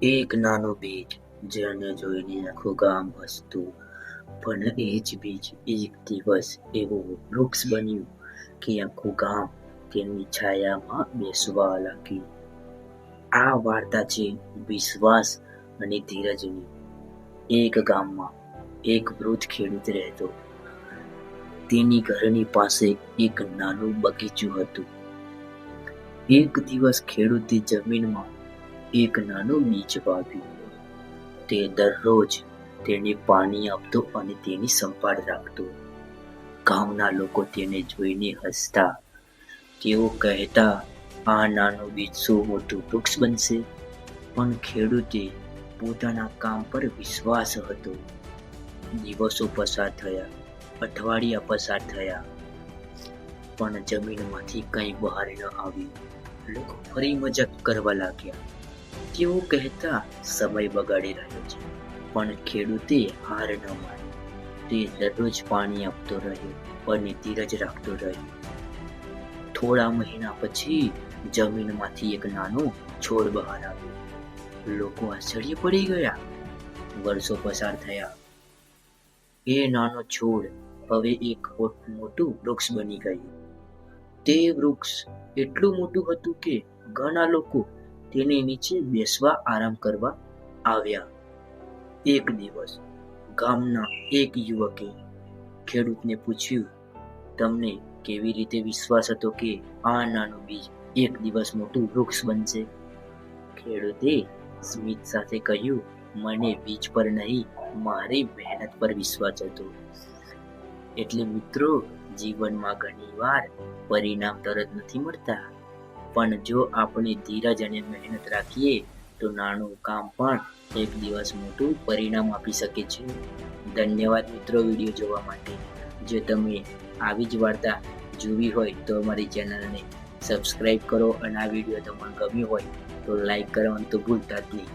એક નાનું બીજ જેને જોઈને આખું ગામ હસતું, પણ એ જ બીજ એક દિવસ એવું વૃક્ષ બન્યું કે આખું ગામ તેની છાયામાં બેસવા લાગ્યું. આ વાર્તા છે વિશ્વાસ અને ધીરજની. એક ગામમાં એક વૃદ્ધ ખેડૂત રહેતો. તેની ઘરની પાસે એક નાનું બગીચું હતું. એક દિવસ ખેડૂતે જમીનમાં એક નાનું બીજ વાવ્યું. તે દરરોજ તેને પાણી આપતો અને તેની સંભાળ રાખતો. ગામના લોકો તેને જોઈને હસતા. તેઓ કહેતા, આ નાનું બીજ શું મોટું વૃક્ષ બનશે? પણ ખેડૂતે પોતાના કામ પર વિશ્વાસ હતો. દિવસો પસાર થયા, અઠવાડિયા પસાર થયા, પણ જમીનમાંથી કંઈ બહાર ન આવ્યું. લોકો ફરી મજાક કરવા લાગ્યા. તેઓ કહેતા, સમય બગાડી રહ્યો છે. પણ ખેડૂતે હાર ન માની. તે દરરોજ પાણી આપતો રહ્યો અને ધીરજ રાખતો રહ્યો. થોડા મહિના પછી જમીનમાંથી એક નાનો છોડ બહાર આવ્યો. લોકો આશ્ચર્ય પડી ગયા. વર્ષો પસાર થયા. એ નાનો છોડ હવે એક મોટું વૃક્ષ બની ગયું. તે વૃક્ષ એટલું મોટું હતું કે ઘણા લોકો તેની નીચે બેસવા આરામ કરવા આવ્યા. એક દિવસ ગામના એક યુવકે ખેડૂતને પૂછ્યું, તમને કેવી રીતે વિશ્વાસ હતો કે આ નાનું બીજ એક દિવસ મોટું વૃક્ષ બનશે? ખેડૂતે સ્મિત સાથે કહ્યું, મને બીજ પર નહીં, મારી મહેનત પર વિશ્વાસ હતો. એટલે મિત્રો, જીવનમાં ઘણીવાર પરિણામ તરત નથી મળતા, પણ જો આપણે ધીરજ અને મહેનત રાખીએ તો નાનું કામ પણ એક દિવસ મોટું પરિણામ આપી શકે છે. ધન્યવાદ મિત્રો વિડીયો જોવા માટે. જો તમે આવી જ વાર્તા જોવી હોય તો અમારી ચેનલને સબસ્ક્રાઈબ કરો અને આ વિડીયો તમને ગમ્યો હોય તો લાઈક કરવાનું તો ભૂલતા જ નહીં.